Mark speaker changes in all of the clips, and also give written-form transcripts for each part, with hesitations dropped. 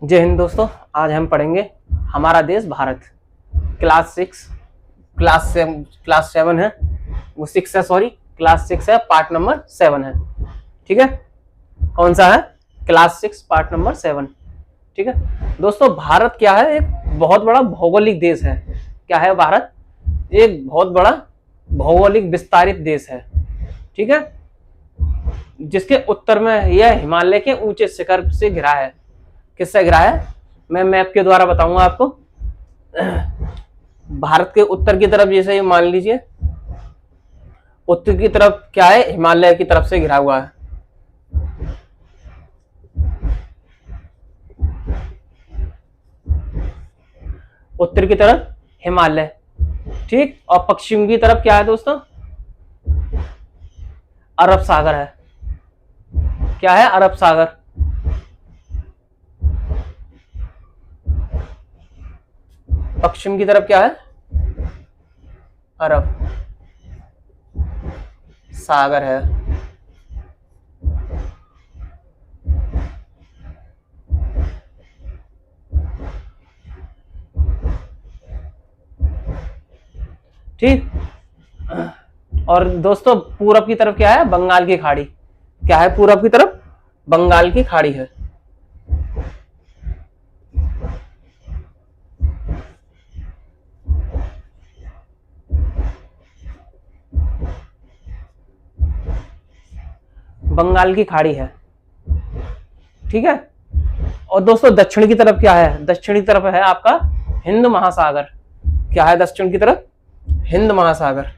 Speaker 1: जय हिंद दोस्तों। आज हम पढ़ेंगे हमारा देश भारत। क्लास 7 है, वो 6 है, सॉरी क्लास 6 है, पार्ट नंबर 7 है। ठीक है, कौन सा है? Class 6 part number 7। ठीक है दोस्तों, भारत क्या है? एक बहुत बड़ा भौगोलिक देश है। क्या है भारत? एक बहुत बड़ा भौगोलिक विस्तारित देश है। ठीक है, जिसके उत्तर में यह हिमालय के ऊंचे शिखर से घिरा है। किससे घिरा है? मैं मैप के द्वारा बताऊंगा आपको। भारत के उत्तर की तरफ जैसे मान लीजिए, उत्तर की तरफ क्या है? हिमालय की तरफ से घिरा हुआ है। उत्तर की तरफ हिमालय, ठीक, और पश्चिम की तरफ क्या है दोस्तों? अरब सागर है। क्या है? अरब सागर। पश्चिम की तरफ क्या है? अरब सागर है। ठीक, और दोस्तों पूरब की तरफ क्या है? बंगाल की खाड़ी। क्या है पूरब की तरफ? बंगाल की खाड़ी है। बंगाल की खाड़ी है। ठीक है, और दोस्तों दक्षिण की तरफ क्या है? दक्षिण की तरफ है आपका हिंद महासागर। क्या है दक्षिण की तरफ? हिंद महासागर।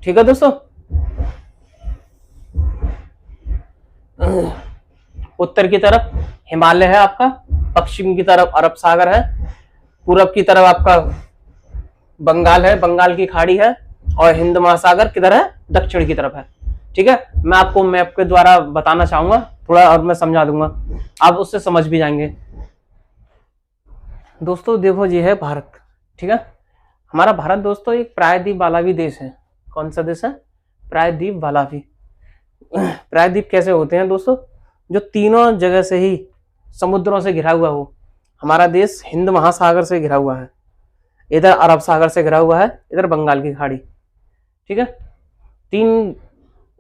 Speaker 1: ठीक है दोस्तों, उत्तर की तरफ हिमालय है आपका, पश्चिम की तरफ अरब सागर है, पूरब की तरफ आपका बंगाल है, बंगाल की खाड़ी है, और हिंद महासागर किधर है? दक्षिण की तरफ है। ठीक है, मैं आपको मैप के द्वारा बताना चाहूंगा थोड़ा, और मैं समझा दूंगा, आप उससे समझ भी जाएंगे। दोस्तों देखो, ये है भारत। ठीक है, हमारा भारत दोस्तों एक प्रायद्वीप वाला भी देश है। कौन सा देश है? प्रायद्वीप वाला भी। प्रायद्वीप कैसे होते हैं दोस्तों? जो तीनों जगह से ही समुद्रों से घिरा हुआ हो। हमारा देश हिंद महासागर से घिरा हुआ है, इधर अरब सागर से घिरा हुआ है, इधर बंगाल की खाड़ी। ठीक है, तीन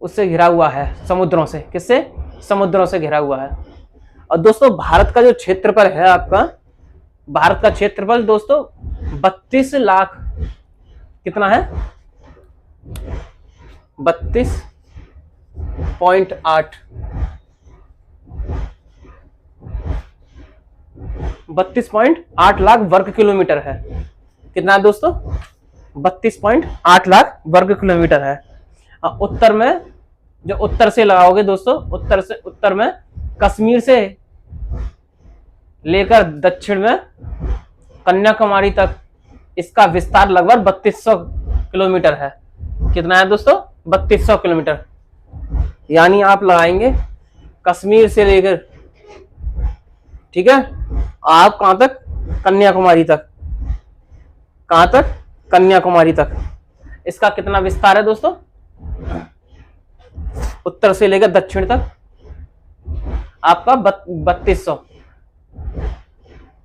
Speaker 1: उससे घिरा हुआ है समुद्रों से। किससे? समुद्रों से घिरा हुआ है। और दोस्तों भारत का जो क्षेत्रफल है आपका, भारत का क्षेत्रफल दोस्तों 32 लाख, कितना है? 32.8 32.8 लाख वर्ग किलोमीटर है। कितना है दोस्तों? 32.8 लाख वर्ग किलोमीटर है। उत्तर में, जो उत्तर से लगाओगे दोस्तों, उत्तर में कश्मीर से लेकर दक्षिण में कन्याकुमारी तक इसका विस्तार लगभग 3200 किलोमीटर है। कितना है दोस्तों? 3200 किलोमीटर। यानी आप लगाएंगे कश्मीर से लेकर, ठीक है, आप कहां तक? कन्याकुमारी तक। कहां तक? कन्याकुमारी तक। इसका कितना विस्तार है दोस्तों? उत्तर से लेकर दक्षिण तक आपका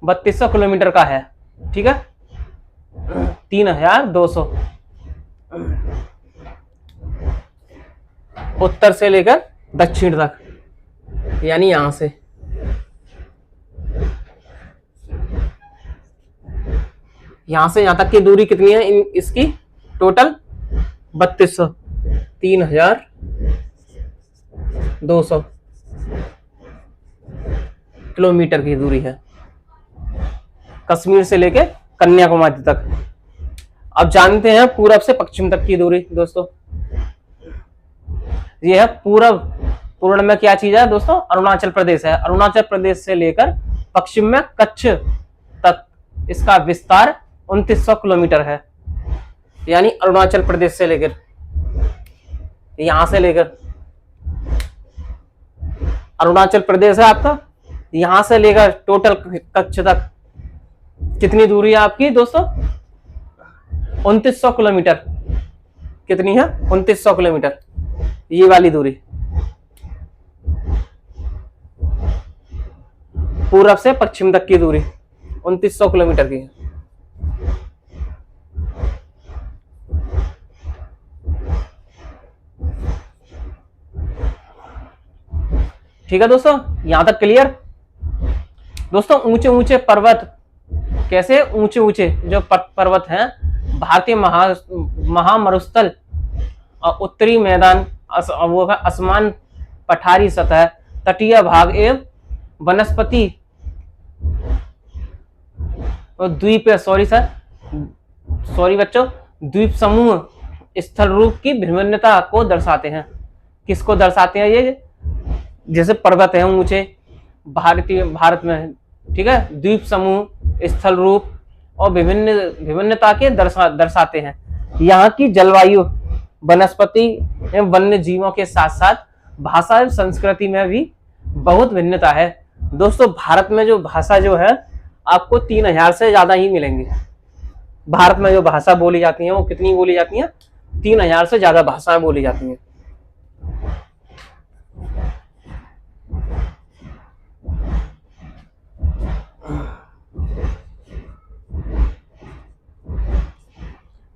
Speaker 1: 3200 किलोमीटर का है। ठीक है, 3200 उत्तर से लेकर दक्षिण तक, यानी यहां से यहां तक की दूरी कितनी है? इसकी टोटल 3200, 3200 किलोमीटर की दूरी है कश्मीर से लेकर कन्याकुमारी तक। अब जानते हैं पूरब से पश्चिम तक की दूरी दोस्तों। यह है पूरब। पूर्ण में क्या चीज है दोस्तों? अरुणाचल प्रदेश है। अरुणाचल प्रदेश से लेकर पश्चिम में कच्छ तक इसका विस्तार 2900 किलोमीटर है। यानी अरुणाचल प्रदेश से लेकर, यहां से लेकर अरुणाचल प्रदेश है आपका, यहां से लेकर टोटल कच्छ तक कितनी दूरी है आपकी दोस्तों? 2900 किलोमीटर। कितनी है? 2900 किलोमीटर, ये वाली दूरी पूरब से पश्चिम तक की दूरी 2900 किलोमीटर की है। ठीक है दोस्तों, यहां तक क्लियर। दोस्तों ऊंचे ऊंचे पर्वत, कैसे ऊंचे ऊंचे जो पर्वत हैं, भारतीय महामरुस्थल, उत्तरी मैदान, वो आसमान, पठारी सतह, तटीय भाग एवं वनस्पति द्वीप, सॉरी बच्चों, द्वीप समूह स्थल रूप की भिन्नता को दर्शाते हैं। किसको दर्शाते हैं ये? जैसे पर्वत है ऊंचे भारत में, ठीक है, द्वीप समूह, स्थल रूप और विभिन्नता के दर्शाते हैं। यहाँ की जलवायु, वनस्पति एवं वन्य जीवों के साथ साथ भाषा एवं संस्कृति में भी बहुत भिन्नता है। दोस्तों भारत में जो भाषा जो है आपको 3000 से ज्यादा ही मिलेंगी। भारत में जो भाषा बोली जाती है वो कितनी बोली जाती है? 3000 से ज्यादा भाषाएं बोली जाती हैं।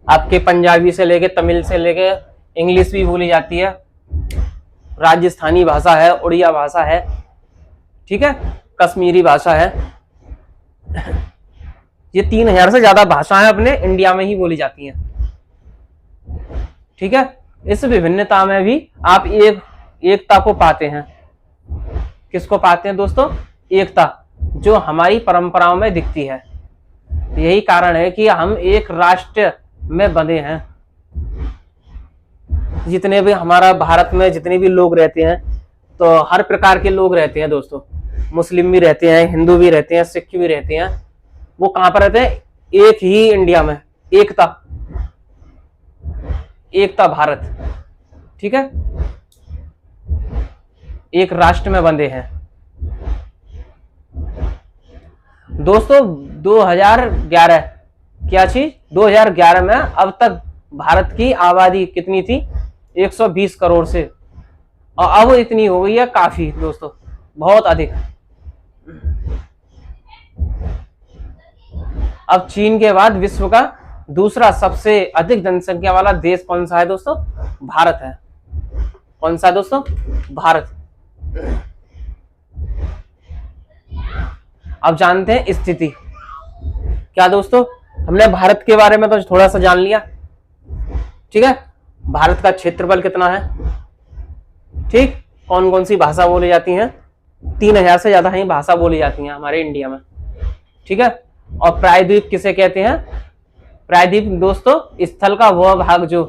Speaker 1: आपके पंजाबी से लेके, तमिल से लेके इंग्लिश भी बोली जाती है, राजस्थानी भाषा है, उड़िया भाषा है, ठीक है, कश्मीरी भाषा है। ये 3000 से ज्यादा भाषाएं अपने इंडिया में ही बोली जाती हैं। ठीक है, इस विभिन्नता में भी आप एकता को पाते हैं। किसको पाते हैं दोस्तों? एकता, जो हमारी परंपराओं में दिखती है। यही कारण है कि हम एक राष्ट्र में बंधे हैं। जितने भी हमारा भारत में जितने भी लोग रहते हैं, तो हर प्रकार के लोग रहते हैं दोस्तों। मुस्लिम भी रहते हैं, हिंदू भी रहते हैं, सिख भी रहते हैं। वो कहां पर रहते हैं? एक ही इंडिया में। एकता भारत, ठीक है, एक राष्ट्र में बंधे हैं। दोस्तों 2011 क्या चीज? 2011 में अब तक भारत की आबादी कितनी थी? 120 करोड़ से, और अब इतनी हो गई है काफी दोस्तों, बहुत अधिक। अब चीन के बाद विश्व का दूसरा सबसे अधिक जनसंख्या वाला देश कौन सा है दोस्तों? भारत है। कौन सा दोस्तों? भारत। अब जानते हैं स्थिति क्या दोस्तों? हमने भारत के बारे में तो थोड़ा सा जान लिया, ठीक है। भारत का क्षेत्रफल कितना है, ठीक, कौन कौन सी भाषा बोली जाती हैं? 3000 से ज्यादा ही भाषा बोली जाती हैं हमारे इंडिया में, ठीक है। और प्रायद्वीप किसे कहते हैं? प्रायद्वीप दोस्तों स्थल का वह भाग जो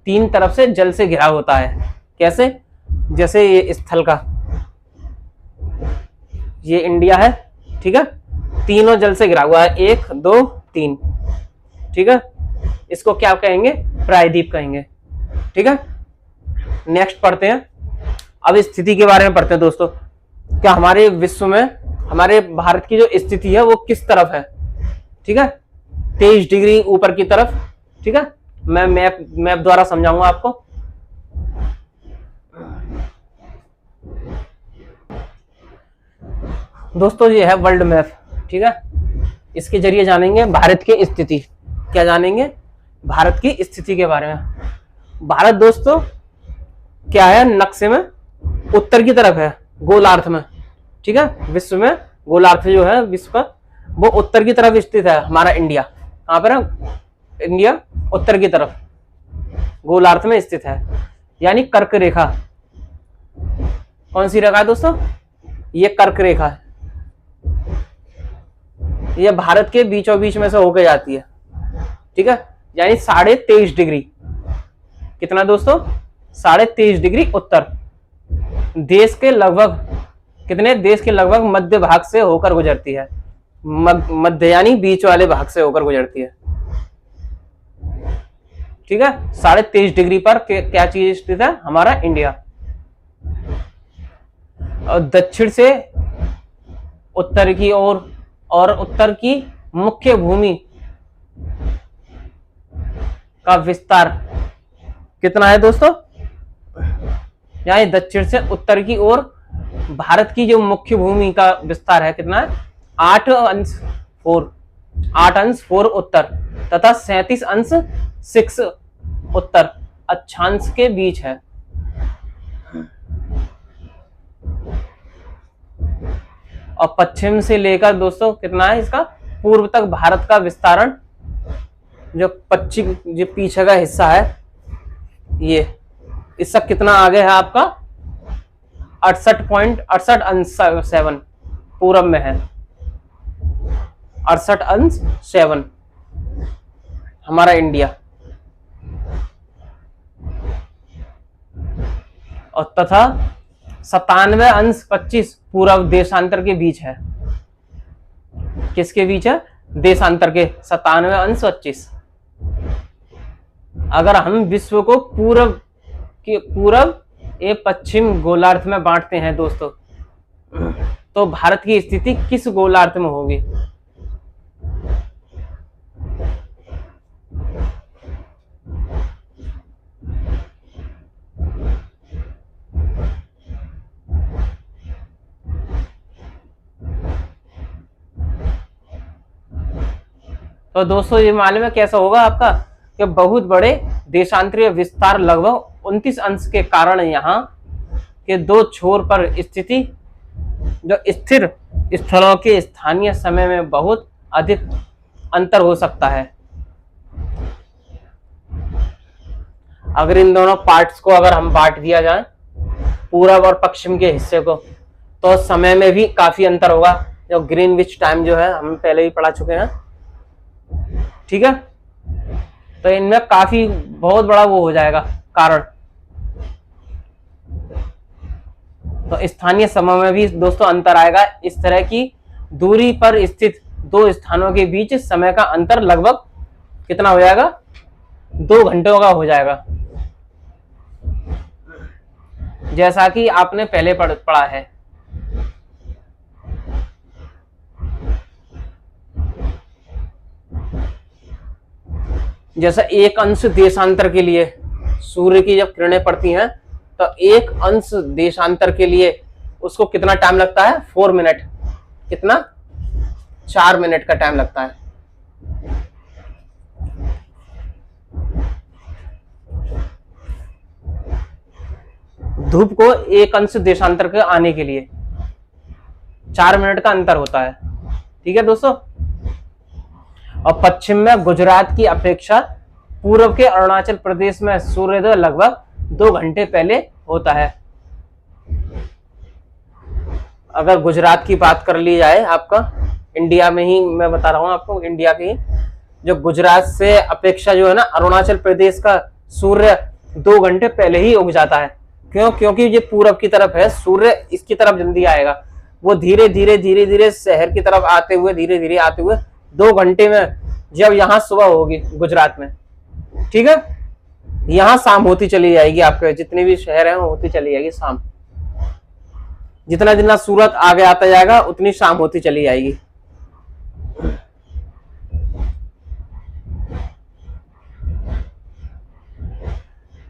Speaker 1: 3 तरफ से जल से घिरा होता है। कैसे? जैसे ये स्थल का, ये इंडिया है, ठीक है, तीनों जल से घिरा हुआ है, 1 2 3, ठीक है। इसको क्या कहेंगे? प्रायद्वीप कहेंगे, ठीक है। नेक्स्ट पढ़ते हैं, अब स्थिति के बारे में पढ़ते हैं दोस्तों। क्या हमारे विश्व में हमारे भारत की जो स्थिति है वो किस तरफ है? ठीक है, 23 डिग्री ऊपर की तरफ, ठीक है। मैं मैप द्वारा समझाऊंगा आपको। दोस्तों ये है वर्ल्ड मैप, ठीक है। इसके जरिए जानेंगे भारत की स्थिति। क्या जानेंगे? भारत की स्थिति के बारे में। भारत दोस्तों क्या है? नक्शे में उत्तर की तरफ है, गोलार्ध में, ठीक है। विश्व में गोलार्ध जो है विश्व का, वो उत्तर की तरफ स्थित है। हमारा इंडिया कहां पर है? इंडिया उत्तर की तरफ गोलार्ध में स्थित है, यानी कर्क रेखा। कौन सी रेखा है दोस्तों? ये कर्क रेखा है। ये भारत के बीचों बीच में से होकर जाती है, ठीक है, यानी 23.5 डिग्री। कितना दोस्तों? 23.5 डिग्री उत्तर। देश के लगभग कितने? देश के लगभग मध्य भाग से होकर गुजरती है। मध्य यानी बीच वाले भाग से होकर गुजरती है, ठीक है। 23.5 डिग्री पर क्या चीज स्थित है? हमारा इंडिया। और दक्षिण से उत्तर की ओर, और उत्तर की मुख्य भूमि का विस्तार कितना है दोस्तों, यहाँ दक्षिण से उत्तर की ओर भारत की जो मुख्य भूमि का विस्तार है कितना है, 8 अंश 4 उत्तर तथा 37 अंश 6 उत्तर अक्षांश के बीच है। और पश्चिम से लेकर दोस्तों कितना है इसका पूर्व तक भारत का विस्तारण, जो पश्चिम जो पीछे का हिस्सा है ये, इसका कितना आगे है आपका 68.68 पूरब में है, 68 हमारा इंडिया, और तथा 97.25 पूर्व देशांतर के बीच है। किसके बीच है, देशांतर के 97.25। अगर हम विश्व को पूरब एवं पश्चिम गोलार्ध में बांटते हैं दोस्तों, तो भारत की स्थिति किस गोलार्ध में होगी, तो दोस्तों ये मालूम है कैसा होगा आपका कि बहुत बड़े देशांतरीय विस्तार लगभग 29 अंश के कारण यहाँ के दो छोर पर स्थिति जो स्थिर स्थलों के स्थानीय समय में बहुत अधिक अंतर हो सकता है। अगर इन दोनों पार्ट्स को अगर हम बांट दिया जाए पूरब और पश्चिम के हिस्से को, तो समय में भी काफी अंतर होगा। जो ग्रीनविच टाइम जो है हम पहले ही पढ़ा चुके हैं, ठीक है, तो इनमें काफी बहुत बड़ा वो हो जाएगा कारण। तो स्थानीय समय में भी दोस्तों अंतर आएगा। इस तरह की दूरी पर स्थित दो स्थानों के बीच समय का अंतर लगभग कितना हो जाएगा, 2 घंटों का हो जाएगा, जैसा कि आपने पहले पढ़ा है। जैसा 1 अंश देशांतर के लिए सूर्य की जब किरणें पड़ती हैं तो 1 अंश देशांतर के लिए उसको कितना टाइम लगता है, 4 मिनट, कितना 4 मिनट का टाइम लगता है। धूप को 1 अंश देशांतर के आने के लिए 4 मिनट का अंतर होता है, ठीक है दोस्तों। और पश्चिम में गुजरात की अपेक्षा पूर्व के अरुणाचल प्रदेश में सूर्योदय लगभग 2 घंटे पहले होता है। अगर गुजरात की बात कर ली जाए, आपका इंडिया में ही मैं बता रहा हूं आपको, इंडिया की जो गुजरात से अपेक्षा जो है ना, अरुणाचल प्रदेश का सूर्य 2 घंटे पहले ही उग जाता है। क्यों? क्योंकि ये पूरब की तरफ है, सूर्य इसकी तरफ जल्दी आएगा। वो धीरे धीरे शहर की तरफ आते हुए धीरे धीरे आते हुए 2 घंटे में जब यहाँ सुबह होगी गुजरात में, ठीक है, यहाँ शाम होती चली जाएगी। आपके जितने भी शहर हैं होती चली जाएगी शाम। जितना जितना सूरत आगे आता जाएगा उतनी शाम होती चली जाएगी।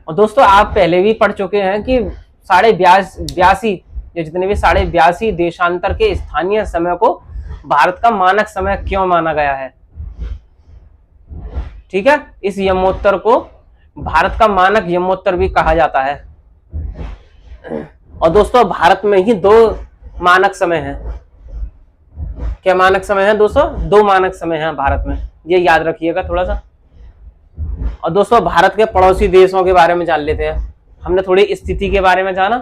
Speaker 1: और दोस्तों आप पहले भी पढ़ चुके हैं कि 82 जो जितने भी 82 देशांतर के स्थानीय समय को भारत का मानक समय क्यों माना गया है, ठीक है। इस यमोत्तर को भारत का मानक यमोत्तर भी कहा जाता है। और दोस्तों भारत में ही 2 मानक समय हैं। क्या मानक समय है दोस्तों? 2 मानक समय हैं भारत में, ये याद रखिएगा थोड़ा सा। और दोस्तों भारत के पड़ोसी देशों के बारे में जान लेते हैं। हमने थोड़ी स्थिति के बारे में जाना,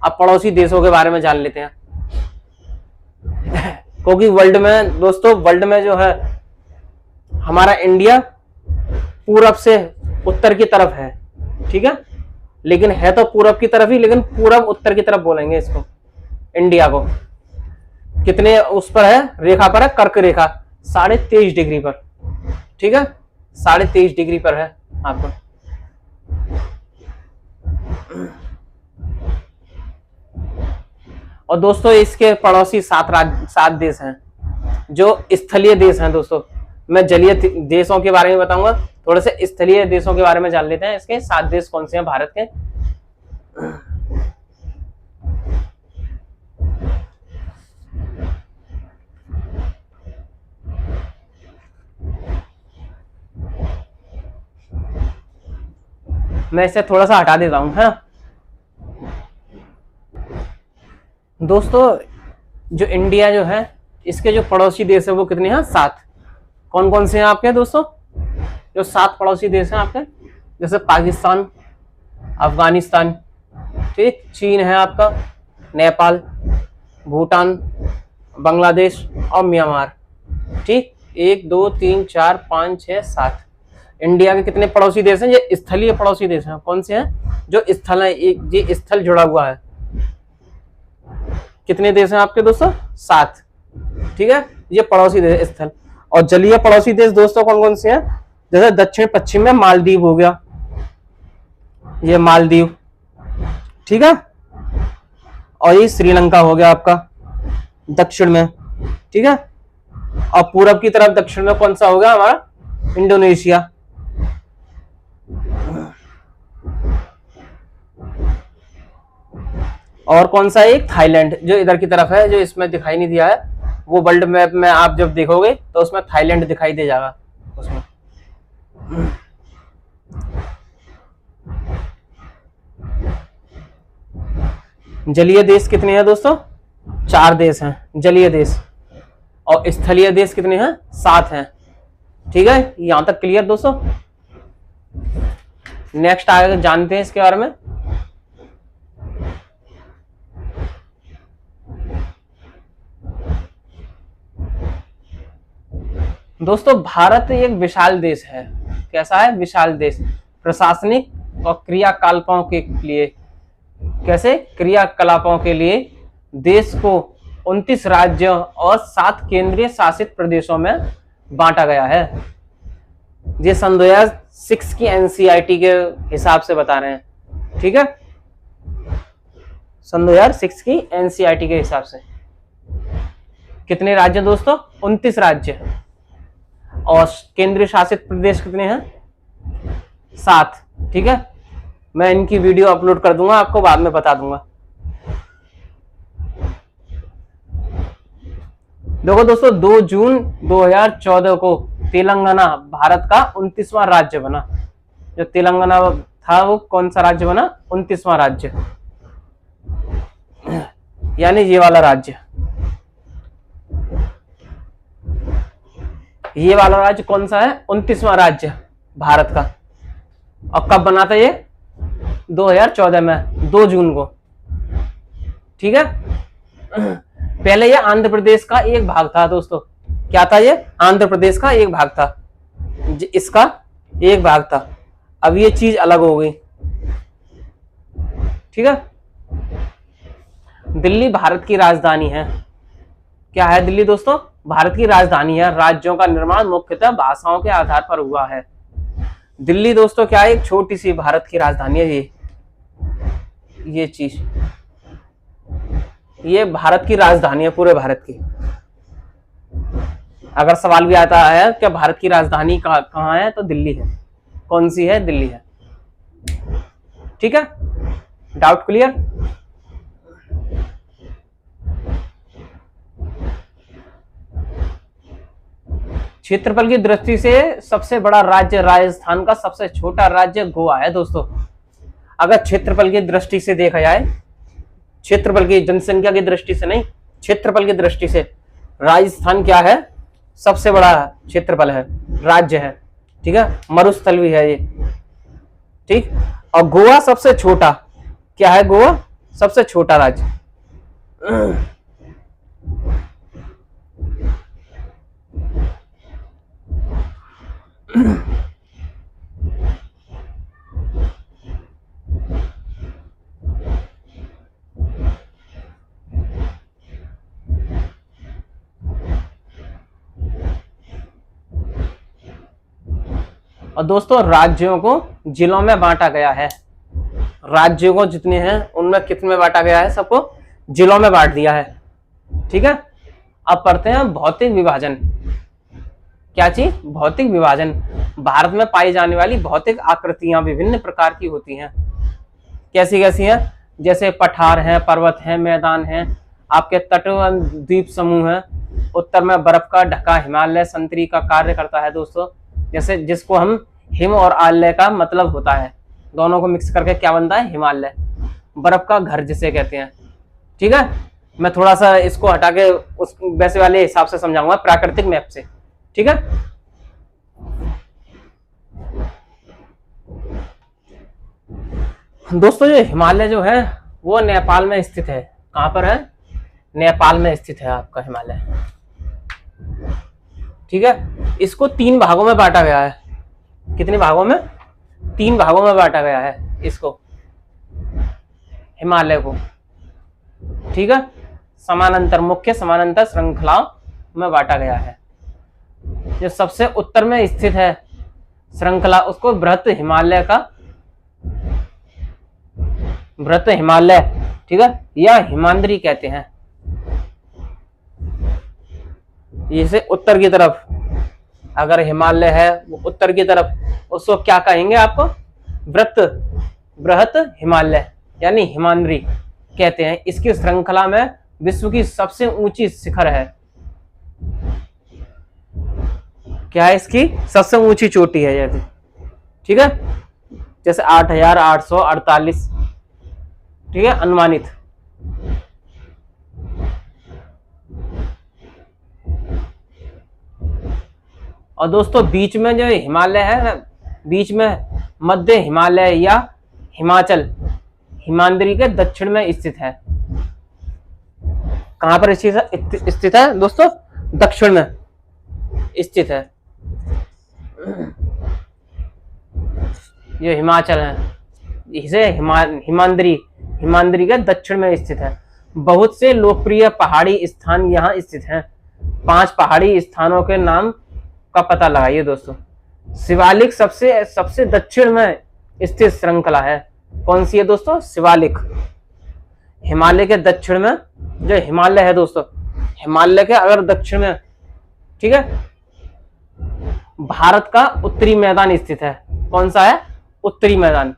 Speaker 1: अब पड़ोसी देशों के बारे में जान लेते हैं। क्योंकि वर्ल्ड में दोस्तों, वर्ल्ड में जो है हमारा इंडिया पूरब से उत्तर की तरफ है, ठीक है, लेकिन है तो पूरब की तरफ ही, लेकिन पूरब उत्तर की तरफ बोलेंगे इसको, इंडिया को। कितने उस पर है, रेखा पर है, कर्क रेखा 23.5 डिग्री पर, ठीक है, 23.5 डिग्री पर है आपको। और दोस्तों इसके पड़ोसी 7 देश हैं जो स्थलीय देश हैं दोस्तों। मैं जलीय देशों के बारे में बताऊंगा, थोड़े से स्थलीय देशों के बारे में जान लेते हैं। इसके 7 देश कौन से हैं भारत के। मैं इसे थोड़ा सा हटा देता हूं, है दोस्तों। जो इंडिया जो है, इसके जो पड़ोसी देश है वो कितने हैं? 7। कौन कौन से हैं आपके दोस्तों? जो 7 पड़ोसी देश हैं आपके, जैसे पाकिस्तान, अफगानिस्तान, ठीक, चीन है आपका, नेपाल, भूटान, बांग्लादेश और म्यांमार, ठीक। 1 2 3 4 5 6 7 इंडिया के कितने पड़ोसी देश हैं? ये स्थलीय पड़ोसी देश हैं। कौन से हैं? जो स्थल है, एक ये स्थल जुड़ा हुआ है। कितने देश हैं आपके दोस्तों? 7, ठीक है। ये पड़ोसी देश स्थल। और जलीय पड़ोसी देश दोस्तों कौन कौन से हैं? जैसे दक्षिण पश्चिम में मालदीव हो गया, ये मालदीव, ठीक है। और ये श्रीलंका हो गया आपका दक्षिण में, ठीक है। और पूरब की तरफ दक्षिण में कौन सा होगा हमारा? इंडोनेशिया। और कौन सा? एक थाईलैंड, जो इधर की तरफ है, जो इसमें दिखाई नहीं दिया है। वो वर्ल्ड मैप में आप जब देखोगे तो उसमें थाईलैंड दिखाई दे जाएगा उसमें। जलीय देश कितने हैं दोस्तों? 4 देश हैं जलीय देश। और स्थलीय देश कितने हैं? 7 हैं, ठीक है। यहां तक क्लियर दोस्तों। नेक्स्ट आगे जानते हैं इसके बारे में। दोस्तों भारत एक विशाल देश है। कैसा है? विशाल देश। प्रशासनिक और क्रियाकलापों के लिए, कैसे? क्रियाकलापों के लिए देश को 29 राज्यों और 7 केंद्रीय शासित प्रदेशों में बांटा गया है। ये सन 2006 की एनसीईआरटी के हिसाब से बता रहे हैं, ठीक है। सन 2006 की एनसीईआरटी के हिसाब से कितने राज्य दोस्तों? 29 राज्य। और केंद्रीय शासित प्रदेश कितने हैं? 7, ठीक है। मैं इनकी वीडियो अपलोड कर दूंगा, आपको बाद में बता दूंगा। देखो दोस्तों, 2 जून 2014 को तेलंगाना भारत का 29वां राज्य बना। जो तेलंगाना था वो कौन सा राज्य बना? 29वां राज्य, यानी ये वाला राज्य। ये वाला राज्य कौन सा है? 29वां राज्य भारत का। और कब बना था ये? 2014 में 2 जून को, ठीक है। पहले ये आंध्र प्रदेश का एक भाग था दोस्तों। क्या था ये? आंध्र प्रदेश का एक भाग था, इसका एक भाग था। अब ये चीज अलग हो गई, ठीक है। दिल्ली भारत की राजधानी है। क्या है दिल्ली दोस्तों? भारत की राजधानी है। राज्यों का निर्माण मुख्यतः भाषाओं के आधार पर हुआ है। दिल्ली दोस्तों क्या है? एक छोटी सी भारत की राजधानी है। ये चीज, ये भारत की राजधानी है, पूरे भारत की। अगर सवाल भी आता है कि भारत की राजधानी कहाँ है, तो दिल्ली है। कौन सी है? दिल्ली है, ठीक है। Doubt clear? क्षेत्रफल की दृष्टि से सबसे बड़ा राज्य राजस्थान का, सबसे छोटा राज्य गोवा है दोस्तों। अगर क्षेत्रफल की दृष्टि से देखा जाए, क्षेत्रफल की, जनसंख्या की दृष्टि से नहीं, क्षेत्रफल की दृष्टि से राजस्थान क्या है? सबसे बड़ा क्षेत्रफल है, राज्य है, ठीक है। मरुस्थल भी है ये, ठीक। और गोवा सबसे छोटा। क्या है गोवा? सबसे छोटा राज्य। और दोस्तों राज्यों को जिलों में बांटा गया है। राज्यों को जितने हैं उनमें कितने में बांटा गया है? सबको जिलों में बांट दिया है, ठीक है। अब पढ़ते हैं भौतिक विभाजन। क्या चीज? भौतिक विभाजन। भारत में पाई जाने वाली भौतिक आकृतियां विभिन्न प्रकार की होती हैं। कैसी कैसी हैं? जैसे पठार हैं, पर्वत हैं, मैदान हैं, आपके तट द्वीप समूह हैं, उत्तर में बर्फ का ढका हिमालय संतरी का कार्य करता है दोस्तों। जैसे जिसको हम हिम और आलय का मतलब होता है, दोनों को मिक्स करके क्या बनता है? हिमालय। बर्फ का घर जिसे कहते हैं। ठीक है, मैं थोड़ा सा इसको हटा के उस वैसे वाले हिसाब से समझाऊंगा, प्राकृतिक मैप से। ठीक है, दोस्तों जो हिमालय जो है वो नेपाल में स्थित है। कहां पर है? नेपाल में स्थित है आपका हिमालय। ठीक है, इसको 3 भागों में बांटा गया है। कितने भागों में? 3 भागों में बांटा गया है इसको, हिमालय को। ठीक है, समानांतर, मुख्य समानांतर श्रृंखलाओं में बांटा गया है। जो सबसे उत्तर में स्थित है श्रृंखला, उसको बृहत हिमालय का, बृहत हिमालय, ठीक है, या हिमाद्री कहते हैं। जैसे उत्तर की तरफ अगर हिमालय है वो उत्तर की तरफ, उसको क्या कहेंगे आपको? बृहत हिमालय यानी हिमाद्री कहते हैं। इसकी श्रृंखला में विश्व की सबसे ऊंची शिखर है। क्या है? इसकी सबसे ऊंची चोटी है जैसे, ठीक है, जैसे 8,848, ठीक है, अनुमानित। और दोस्तों बीच में जो हिमालय है, बीच में मध्य हिमालय या हिमाचल हिमाद्री के दक्षिण में स्थित है। कहां पर स्थित है दोस्तों? दक्षिण में स्थित है। ये हिमाचल है, इसे हिमाद्री के दक्षिण में स्थित है। बहुत से लोकप्रिय पहाड़ी स्थान यहाँ स्थित हैं। 5 पहाड़ी स्थानों के नाम का पता लगाइए दोस्तों। शिवालिक सबसे दक्षिण में स्थित श्रृंखला है। कौन सी है दोस्तों? शिवालिक। हिमालय के दक्षिण में जो हिमालय है दोस्तों, हिमालय के अगर दक्षिण में, ठीक है, भारत का उत्तरी मैदान स्थित है। कौन सा है? उत्तरी मैदान।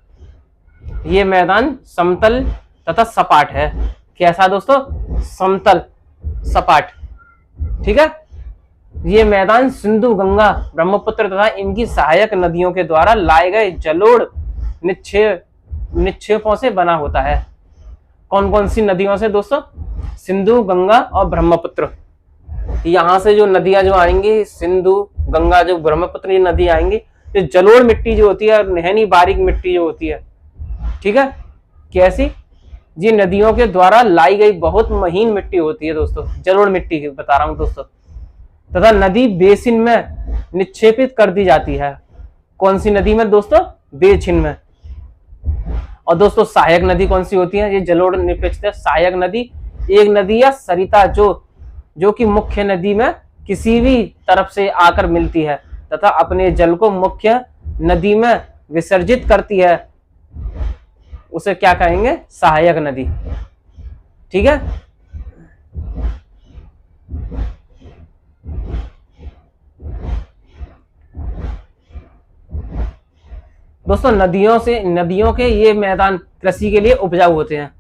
Speaker 1: ये मैदान समतल तथा सपाट है। कैसा दोस्तों? समतल सपाट। ठीक है, ये मैदान सिंधु, गंगा, ब्रह्मपुत्र तथा इनकी सहायक नदियों के द्वारा लाए गए जलोढ़ निक्षेपों से बना होता है। कौन कौन सी नदियों से दोस्तों? सिंधु, गंगा और ब्रह्मपुत्र। यहां से जो नदियां जो आएंगी, सिंधु, गंगा, जो ब्रह्मपुत्र, ये नदी आएंगी, जो जलोढ़ मिट्टी जो होती है, नहनी बारीक मिट्टी जो होती है, ठीक है, कैसी? जी नदियों के द्वारा लाई गई बहुत महीन मिट्टी होती है दोस्तों, जलोढ़ मिट्टी की बता रहा हूं दोस्तों, तथा नदी बेसिन में निक्षेपित कर दी जाती है। कौन सी नदी में दोस्तों? बेसिन में। और दोस्तों सहायक नदी कौन सी होती है? ये जलोढ़ निक्षेपित सहायक नदी एक नदी या सरिता जो कि मुख्य नदी में किसी भी तरफ से आकर मिलती है तथा अपने जल को मुख्य नदी में विसर्जित करती है, उसे क्या कहेंगे? सहायक नदी। ठीक है, दोस्तों नदियों के ये मैदान कृषि के लिए उपजाऊ होते हैं।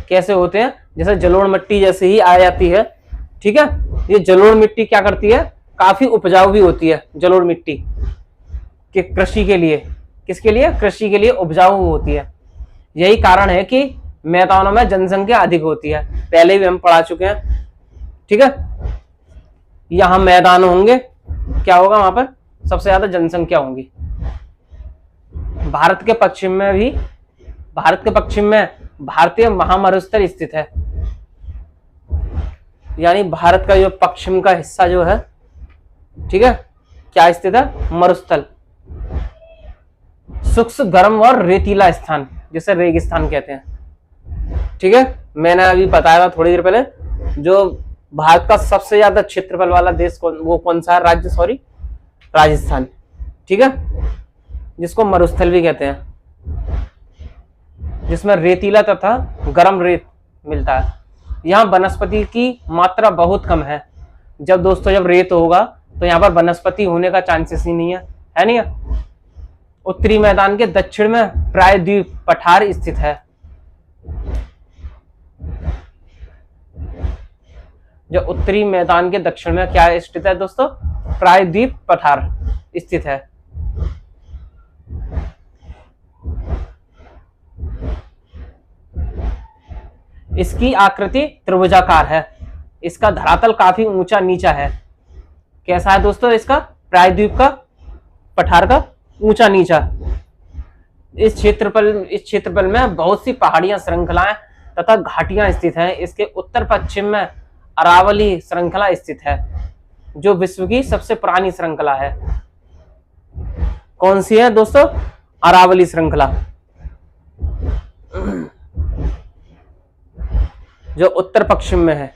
Speaker 1: कैसे होते हैं? जैसे जलोढ़ मिट्टी जैसे ही आ जाती है, ठीक है, ये जलोढ़ मिट्टी क्या करती है? काफी उपजाऊ भी होती है जलोढ़ मिट्टी कि कृषि के लिए, किसके लिए? कृषि के लिए उपजाऊ होती है। यही कारण है कि मैदानों में जनसंख्या अधिक होती है। पहले भी हम पढ़ा चुके हैं। ठीक है, यहां मैदान होंगे, क्या होगा? वहां पर सबसे ज्यादा जनसंख्या होंगी। भारत के पश्चिम में भारतीय महामरुस्थल स्थित है। यानी भारत का जो पश्चिम का हिस्सा जो है, ठीक है, क्या स्थित है? मरुस्थल, शुष्क, गर्म और रेतीला स्थान, जिसे रेगिस्तान कहते हैं। ठीक है, मैंने अभी बताया था थोड़ी देर पहले, जो भारत का सबसे ज्यादा क्षेत्रफल वाला देश वो कौन सा है? राज्य, सॉरी, राजस्थान। ठीक है, जिसको मरुस्थल भी कहते हैं, जिसमें रेतीला तथा गर्म रेत मिलता है। यहाँ वनस्पति की मात्रा बहुत कम है। जब दोस्तों जब रेत होगा तो यहाँ पर वनस्पति होने का चांसेस ही नहीं है नहीं है। उत्तरी मैदान के दक्षिण में प्रायद्वीप पठार स्थित है। जो उत्तरी मैदान के दक्षिण में क्या स्थित है दोस्तों? प्रायद्वीप पठार स्थित है। इसकी आकृति त्रिभुजाकार है। इसका धरातल काफी ऊंचा नीचा है। कैसा है दोस्तों इसका? प्रायद्वीप का पठार का ऊंचा नीचा। इस क्षेत्रफल में बहुत सी पहाड़ियां, श्रृंखलाएं तथा घाटियां स्थित हैं। इसके उत्तर पश्चिम में अरावली श्रृंखला स्थित है, जो विश्व की सबसे पुरानी श्रृंखला है। कौन सी है दोस्तों? अरावली श्रृंखला, जो उत्तर पश्चिम में है।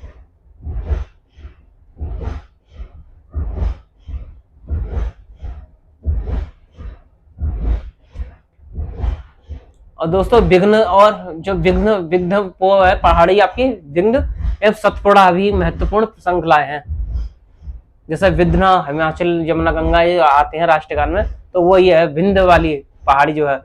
Speaker 1: और दोस्तों विघ्न और जो विघ्न वो है पहाड़ी आपकी विघ्न एवं सतपुड़ा भी महत्वपूर्ण श्रृंखलाएं हैं। जैसे विघ्न, हिमाचल, यमुना, गंगा ये आते हैं राष्ट्रीय गान में, तो वो ये है विंध्य वाली पहाड़ी जो है।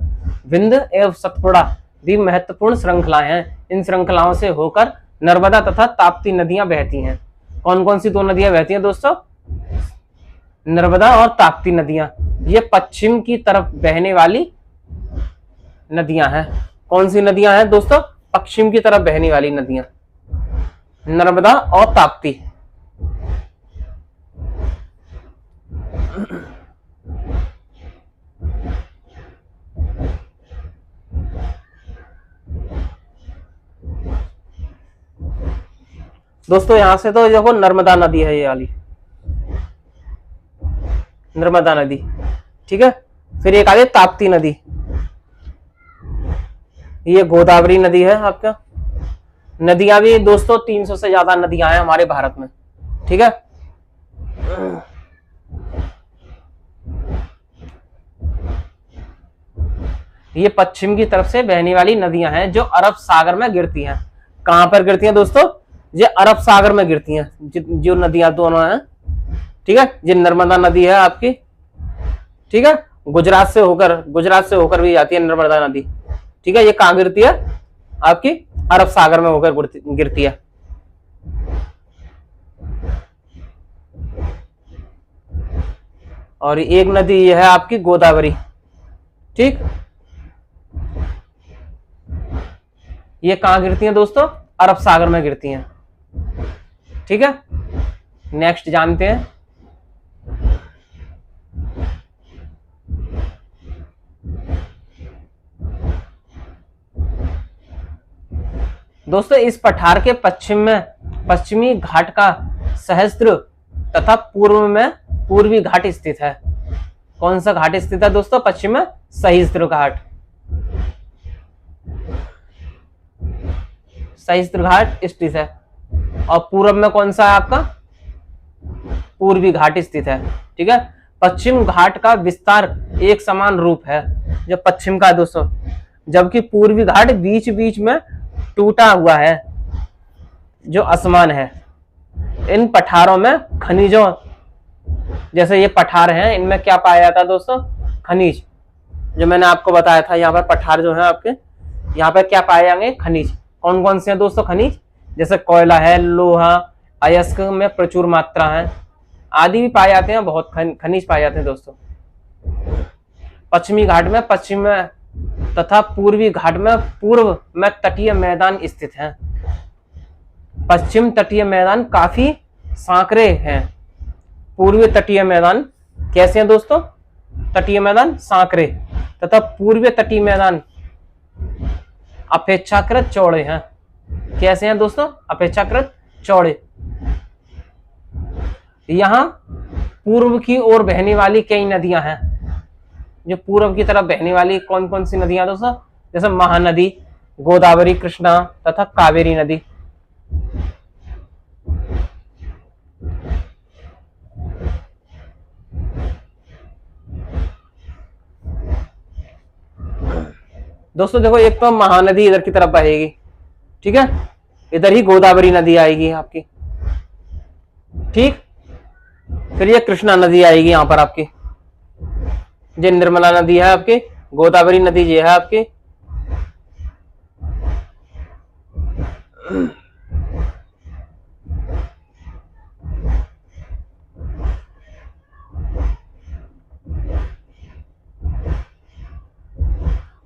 Speaker 1: विंध्य एवं सतपुड़ा भी महत्वपूर्ण श्रृंखलाएं हैं। इन श्रृंखलाओं से होकर नर्मदा तथा ताप्ती नदियां बहती हैं। कौन कौन सी दो नदियां बहती हैं दोस्तों? नर्मदा और ताप्ती नदियां। ये पश्चिम की तरफ बहने वाली नदियां हैं। कौन सी नदियां हैं दोस्तों? पश्चिम की तरफ बहने वाली नदियां, नर्मदा और ताप्ती। दोस्तों यहां से तो देखो नर्मदा नदी है, ये वाली नर्मदा नदी, ठीक है। फिर एक आ गई ताप्ती नदी, ये गोदावरी नदी है आपका। नदियां भी दोस्तों 300 से ज्यादा नदियां हैं हमारे भारत में, ठीक है। ये पश्चिम की तरफ से बहने वाली नदियां हैं जो अरब सागर में गिरती हैं। कहां पर गिरती हैं दोस्तों? ये अरब सागर में गिरती हैं जो नदियां दोनों हैं, ठीक है। ये नर्मदा नदी है आपकी, ठीक है। गुजरात से होकर भी जाती है नर्मदा नदी, ठीक है। ये कहां गिरती है? आपकी अरब सागर में होकर गिरती है। और एक नदी ये है आपकी गोदावरी, ठीक। ये कहां गिरती हैं दोस्तों? अरब सागर में गिरती हैं, ठीक है। नेक्स्ट जानते हैं। दोस्तों इस पठार के पश्चिम में पश्चिमी घाट का सहस्त्र तथा पूर्व में पूर्वी घाट स्थित है। कौन सा घाट स्थित है दोस्तों? पश्चिम में सहस्त्र घाट, सहस्त्र घाट स्थित है। और पूर्व में कौन सा है आपका? पूर्वी घाट स्थित है, ठीक है। पश्चिम घाट का विस्तार एक समान रूप है, जो पश्चिम का दोस्तों, जबकि पूर्वी घाट बीच बीच में टूटा हुआ है, जो असमान है। इन पठारों में खनिजों, जैसे ये पठार हैं, इनमें क्या पाया जाता है दोस्तों? खनिज। जो मैंने आपको बताया था, यहाँ पर पठार जो है आपके, यहाँ पर क्या पाए जाएंगे? खनिज। कौन कौन से हैं दोस्तों खनिज? जैसे कोयला है, लोहा, अयस्क में प्रचुर मात्रा है आदि भी पाए जाते हैं। बहुत खनिज पाए जाते हैं दोस्तों। पश्चिमी घाट में पश्चिम में तथा पूर्वी घाट में पूर्व में तटीय मैदान स्थित हैं। पश्चिम तटीय मैदान काफी सांकरे हैं। पूर्वी तटीय मैदान कैसे हैं दोस्तों? तटीय मैदान सांकरे, तथा पूर्वी तटीय मैदान अपेक्षाकृत चौड़े हैं। कैसे हैं दोस्तों? अपेक्षाकृत चौड़े। यहां पूर्व की ओर बहने वाली कई नदियां हैं। जो पूर्व की तरफ बहने वाली कौन कौन सी नदियां दोस्तों? जैसे महानदी, गोदावरी, कृष्णा तथा कावेरी नदी। दोस्तों देखो, एक तो महानदी इधर की तरफ बहेगी, ठीक है। इधर ही गोदावरी नदी आएगी आपकी, ठीक। फिर ये कृष्णा नदी आएगी यहाँ पर आपकी, ये निर्मला नदी है आपकी, गोदावरी नदी ये है आपकी,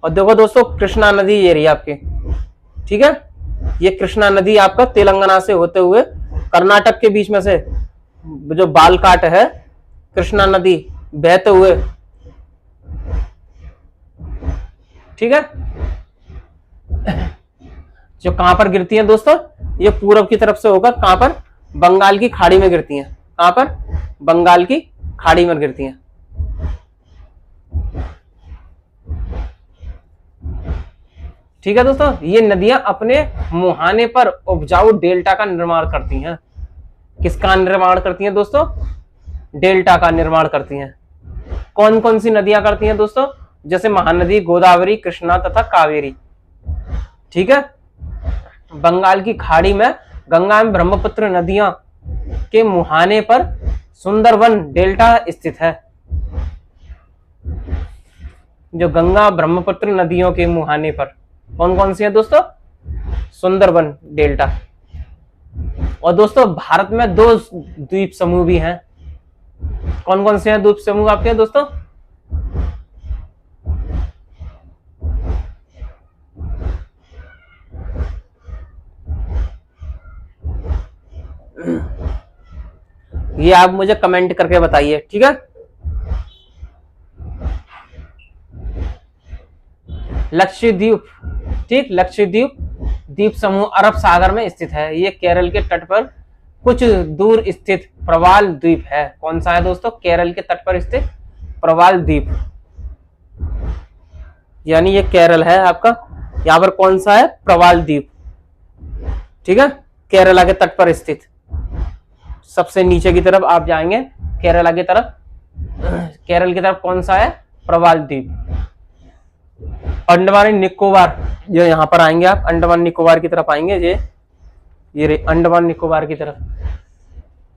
Speaker 1: और देखो दोस्तों कृष्णा नदी ये रही आपकी, ठीक है। ये कृष्णा नदी आपका तेलंगाना से होते हुए कर्नाटक के बीच में से जो बालकाट है कृष्णा नदी बहते हुए, ठीक है, जो कहां पर गिरती है दोस्तों, ये पूरब की तरफ से होकर कहां पर, बंगाल की खाड़ी में गिरती हैं। कहां पर, बंगाल की खाड़ी में गिरती हैं। ठीक है दोस्तों, ये नदियां अपने मुहाने पर उपजाऊ डेल्टा का निर्माण करती हैं। किसका निर्माण करती हैं दोस्तों, डेल्टा का निर्माण करती हैं। कौन कौन सी नदियां करती हैं दोस्तों, जैसे महानदी, गोदावरी, कृष्णा तथा कावेरी, ठीक है। बंगाल की खाड़ी में गंगा एवं ब्रह्मपुत्र नदियां के मुहाने पर सुंदरवन डेल्टा स्थित है। जो गंगा ब्रह्मपुत्र नदियों के मुहाने पर कौन कौन सी है दोस्तों, सुंदरवन डेल्टा। और दोस्तों भारत में 2 द्वीप समूह भी हैं। कौन कौन से हैं द्वीप समूह आपके दोस्तों, ये आप मुझे कमेंट करके बताइए, ठीक है। लक्षद्वीप, ठीक, लक्षद्वीप द्वीप समूह अरब सागर में स्थित है। ये केरल के तट पर कुछ दूर स्थित प्रवाल द्वीप है। कौन सा है दोस्तों, केरल के तट पर स्थित प्रवाल द्वीप, यानी ये केरल है आपका। यहाँ पर कौन सा है, प्रवाल द्वीप, ठीक है, केरला के तट पर स्थित। सबसे नीचे की तरफ आप जाएंगे केरला की तरफ, केरल की तरफ कौन सा है, प्रवाल द्वीप। अंडमान निकोबार, जो यहाँ पर आएंगे आप अंडमान निकोबार की तरफ आएंगे, ये अंडमान निकोबार की तरफ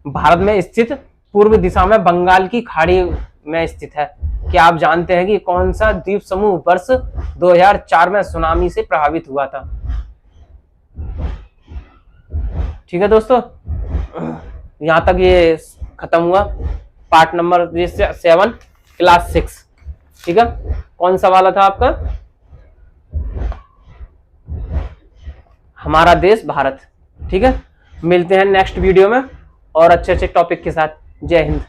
Speaker 1: भारत में स्थित पूर्व दिशा में बंगाल की खाड़ी में स्थित है। क्या आप जानते हैं कि कौन सा द्वीप समूह वर्ष 2004 में सुनामी से प्रभावित हुआ था। ठीक है दोस्तों, यहां तक ये खत्म हुआ पार्ट नंबर 7 क्लास 6। ठीक है, कौन सा वाला था आपका, हमारा देश भारत। ठीक है, मिलते हैं नेक्स्ट वीडियो में और अच्छे अच्छे टॉपिक के साथ। जय हिंद।